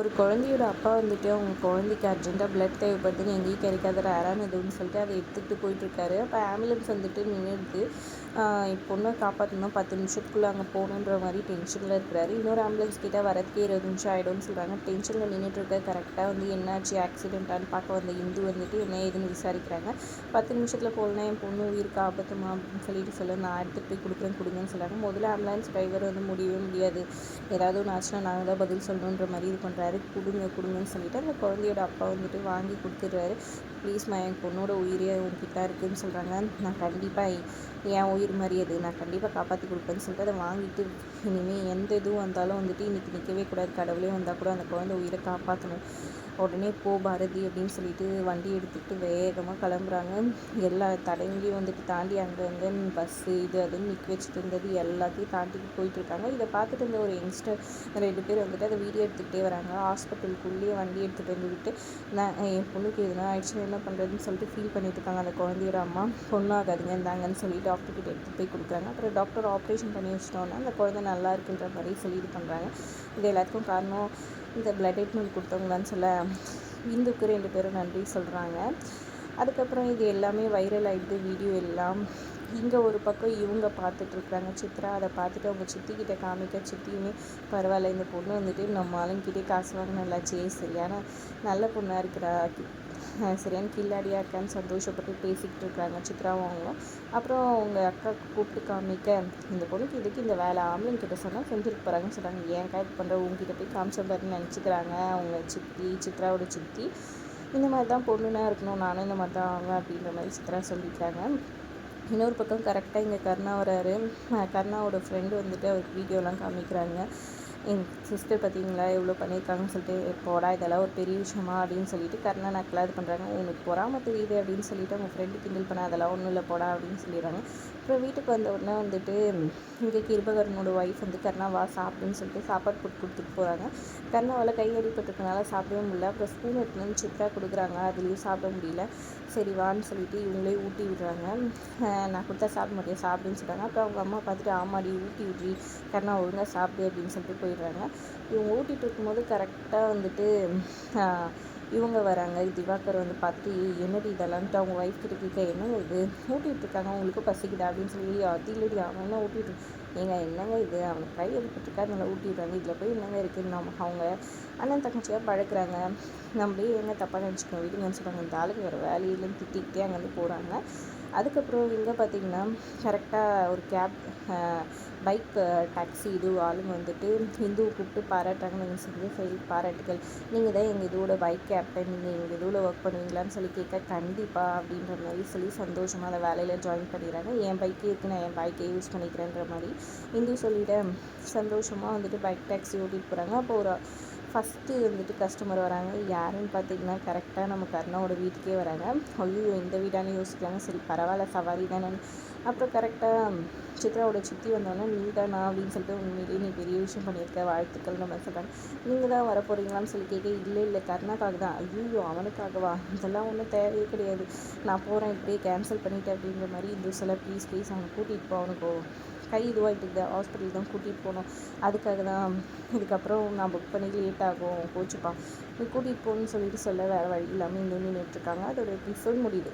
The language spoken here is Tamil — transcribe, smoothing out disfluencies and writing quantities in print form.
ஒரு குழந்தையோட அப்பா வந்துட்டு அவங்க குழந்தைக்கு அர்ஜென்ட்டாக பிளட் தேவைப்படுதுன்னு எங்கேயும் கிடைக்காத ரேரான எதுன்னு சொல்லிட்டு அதை எடுத்துகிட்டு போயிட்டுருக்காரு. அப்போ ஆம்புலன்ஸ் வந்துட்டு நின்றுடுது. பொண்ணை காப்பாற்றணும் 10 நிமிஷத்துக்குள்ளே அங்கே போகணுன்ற மாதிரி டென்ஷனில் இருக்கிறாரு. இன்னொரு ஆம்புலன்ஸ் கிட்டே வரதுக்கே 20 நிமிஷம் ஆகிடும்னு சொல்கிறாங்க. டென்ஷனில் நின்றுட்டுருக்க கரெக்டாக வந்து என்னாச்சு ஆக்சிடென்ட்டான்னு பார்க்க வந்த இந்து வந்துட்டு என்ன ஏதுன்னு விசாரிக்கிறாங்க. 10 நிமிஷத்தில் போகலன்னா என் பொண்ணு உயிருக்கு ஆபத்துமா அப்படின்னு சொல்லிட்டு நான் எடுத்துகிட்டு போய் கொடுக்குறேன்னு சொல்கிறாங்க. முதல்ல ஆம்புலன்ஸ் டிரைவர் வந்து முடியவே முடியாது, ஏதாவது ஒன்று ஆச்சுன்னா நாங்கள் தான் பதில் சொல்லணுன்ற மாதிரி இது பண்ணுறாரு. கொடுங்கன்னு சொல்லிட்டு அந்த குழந்தையோட அப்பா வந்துட்டு வாங்கி கொடுத்துட்றாரு. ப்ளீஸ்மா என் பொண்ணோட உயிரே உங்ககிட்ட இருக்குதுன்னு சொல்கிறாங்க. நான் கண்டிப்பாக என் உயிர் மாதிரி அது நான் கண்டிப்பாக காப்பாற்றி கொடுப்பேன்னு சொல்லிட்டு அதை வாங்கிட்டு இனிமேல் எந்த இதுவும் வந்தாலும் வந்துட்டு இன்றைக்கி நிற்கவே கூடாது, கடவுளே வந்தால் கூட அந்த குழந்தை உயிரை காப்பாற்றணும், உடனே போ பாரதி அப்படின்னு சொல்லிட்டு வண்டி எடுத்துகிட்டு வேகமாக கிளம்புறாங்க. எல்லா தடங்களையும் வந்துட்டு தாண்டி அங்கங்கே பஸ்ஸு இது அதுன்னு நிற்க வச்சுட்டு இருந்தது எல்லாத்தையும் தாண்டிட்டு போயிட்டுருக்காங்க. இதை பார்த்துட்டு இருந்த ஒரு யங்ஸ்டர் 2 பேர் வந்துட்டு அதை வீடியோ எடுத்துக்கிட்டே வராங்க. ஹாஸ்பிட்டலுக்குள்ளேயே வண்டி எடுத்துகிட்டு வந்துவிட்டு நான் என் பொண்ணுக்கு எதுனா ஆயிடுச்சுன்னா என்ன பண்ணுறதுன்னு சொல்லிட்டு ஃபீல் பண்ணிட்டு இருக்காங்க. அந்த குழந்தையோட அம்மா பொண்ணாகாதுங்க இந்தாங்கன்னு சொல்லி டாக்டர்கிட்ட எடுத்துகிட்டு போய் கொடுக்குறாங்க. அப்புறம் டாக்டர் ஆப்ரேஷன் பண்ணி வச்சிட்டோன்னா அந்த குழந்தை நல்லா இருக்குன்ற மாதிரி சொல்லி இது பண்ணுறாங்க. இது எல்லாத்துக்கும் காரணம் இந்த பிளட் ட்ரீட்மெண்ட் கொடுத்தவங்களான்னு சொல்ல இந்துக்கு 2 பேரும் நன்றி சொல்கிறாங்க. அதுக்கப்புறம் இது எல்லாமே வைரல் ஆகிடுது வீடியோ எல்லாம். இங்கே ஒரு பக்கம் இவங்க பார்த்துட்ருக்குறாங்க சித்ரா. அதை பார்த்துட்டு அவங்க சித்திக்கிட்ட காமிக்க சித்தியுமே பரவாயில்ல இந்த பொண்ணு வந்துட்டு நம்ம ஆளுங்கிட்டே காசு வாங்கினாலாச்சே, சரியான நல்ல பொண்ணாக இருக்கிறா, சரியான கில்லாடியாக இருக்கான்னு சந்தோஷப்பட்டு பேசிக்கிட்டு இருக்காங்க சித்ராவும் அவங்களும். அப்புறம் அவங்க அக்கா கூப்பிட்டு காமிக்க இந்த பொண்ணுக்கு இதுக்கு இந்த வேலை ஆம்பளைங்கிட்ட சொன்னால் செஞ்சுட்டு போகிறாங்கன்னு சொல்கிறாங்க. ஏன் இது பண்ணுற உங்ககிட்ட போய் காமிச்ச பாருன்னு நினச்சிக்கிறாங்க அவங்க சித்ராவோட சித்தி. இந்த மாதிரி தான் பொண்ணுன்னா இருக்கணும், நானும் இந்த மாதிரி தான் ஆவேன் அப்படின்ற மாதிரி சித்ரா சொல்லியிருக்காங்க. இன்னொரு பக்கம் கரெக்டாக இங்கே கருணா வராரு. கருணாவோட ஃப்ரெண்டு வந்துட்டு அவருக்கு வீடியோலாம் காமிக்கிறாங்க. என் சிஸ்டர் பார்த்தீங்களா எவ்வளோ பண்ணியிருக்காங்கன்னு சொல்லிட்டு, போடா இதெல்லாம் ஒரு பெரிய விஷயமா அப்படின்னு சொல்லிட்டு கருணா நக்கலாக இது பண்ணுறாங்க. உனக்கு பொறாம தெரியுது அப்படின்னு சொல்லிட்டு அவங்க ஃப்ரெண்டு கிண்டல் பண்ண அதெல்லாம் ஒன்றும் இல்லை போடா அப்படின்னு சொல்லிடுறாங்க. அப்புறம் வீட்டுக்கு வந்த உடனே வந்துட்டு இங்கே கிருபகரனோட ஒய்ஃப் வந்து கருணா வா சாப்பிடுன்னு சொல்லிட்டு சாப்பாடு போட்டு கொடுத்துட்டு போகிறாங்க. கருணாவால் கை அடிப்பட்டிருக்கனால சாப்பிடவே முடியல. அப்புறம் ஸ்பூன் எடுத்துன்னு சித்ரா கொடுக்குறாங்க, அதுலேயும் சாப்பிட முடியல. சரி வான்னு சொல்லிட்டு இவங்களே ஊட்டி விடுறாங்க. நான் கொடுத்தா சாப்பிட மாட்டேன் சாப்பிடுன்னு சொல்கிறாங்க. அப்புறம் அவங்க அம்மா பார்த்துட்டு ஆமாடி ஊட்டி விட்றி கருணா ஒழுங்காக சாப்பிடு அப்படின்னு சொல்லிட்டு போயிடுறாங்க. இவங்க ஊட்டிகிட்டு இருக்கும்போது கரெக்டாக வந்துட்டு இவங்க வராங்க. திவாகர் வந்து பார்த்துட்டு என்னடி இதெல்லாம்ட்டு அவங்க ஒய்ஃப் கிட்ட கேட்க என்னங்க இது ஊட்டிகிட்டு இருக்காங்க உங்களுக்கு பசிக்குதா அப்படின்னு சொல்லி அது இல்லடி அவன் என்ன ஊட்டிட்டு ஏங்க என்னங்க இது அவனுக்கு கை அடிப்பட்டுருக்கா நல்லா ஊட்டிடுறாங்க, இதில் போய் என்னங்க இருக்குதுன்னு அவங்க அண்ணன் தங்கச்சியாக பழக்கிறாங்க, நம்மளே எங்கே தப்பாக நினச்சிக்கோங்க வீட்டுங்கன்னு சொல்கிறாங்க. இந்த ஆளுக்கு வேறு வேலையிலேருந்து திட்டிக்கிட்டே அங்கேருந்து போகிறாங்க. அதுக்கப்புறம் இங்கே பார்த்திங்கன்னா கரெக்டாக ஒரு கேப் பைக் டாக்ஸி இது ஆளுங்க வந்துட்டு இந்துவை கூப்பிட்டு பாராட்டுறாங்க. நீங்கள் செஞ்ச செயல் பாராட்டுகள், நீங்கள் தான் எங்கள் இதோட பைக் கேப்டன், நீங்கள் எங்கள் இதோட ஒர்க் பண்ணுவீங்களான்னு சொல்லி கேட்க கண்டிப்பாக அப்படின்ற மாதிரி சொல்லி சந்தோஷமாக அந்த வேலையில் ஜாயின் பண்ணிடுறாங்க. என் பைக்கே இருக்குது நான் என் பைக்கே யூஸ் பண்ணிக்கிறேன்ற மாதிரி இந்து சொல்லிவிட சந்தோஷமாக வந்துட்டு பைக் டாக்ஸி ஓட்டிகிட்டு போகிறாங்க. அப்போ ஒரு ஃபஸ்ட்டு வந்துட்டு கஸ்டமர் வராங்க. யாருன்னு பார்த்தீங்கன்னா கரெக்டாக நம்ம கருணாவோட வீட்டுக்கே வராங்க. ஐயோ இந்த வீடானு யோசிக்கிறாங்க. சரி பரவாயில்ல சவாரி தானே. அப்புறம் கரெக்டாக சித்ராவோட சித்தி வந்தோடனே நீ தானா அப்படின்னு சொல்லிட்டு உண்மையிலேயே நீ பெரிய விஷயம் பண்ணியிருக்க வாழ்த்துக்கள்ன்ற மாதிரி சொல்கிறாங்க. நீங்கள் தான் வர போகிறீங்களான்னு சொல்லி கேட்க இல்லை கருணாக்காக தான். ஐயோ அவனுக்காகவா, இதெல்லாம் ஒன்றும் தேவையே கிடையாது, நான் போகிறேன் இப்படியே கேன்சல் பண்ணிட்டேன் அப்படின்ற மாதிரி இந்த சில ப்ளீஸ் அவனை கூட்டிகிட்டு போ, அவனுக்கு கை இதுவாகிட்டு ஹாஸ்பிட்டல் தான் கூட்டிகிட்டு போகணும், அதுக்காக தான் இதுக்கப்புறம் நான் புக் பண்ணி லேட் ஆகும் கோச்சுப்பா நீ கூட்டிகிட்டு போகணுன்னு சொல்லிட்டு சொல்ல வேறு வழி இல்லாமல் இன்னும் நின்றுட்டுருக்காங்க. அதோட எபிசோட் முடியுது.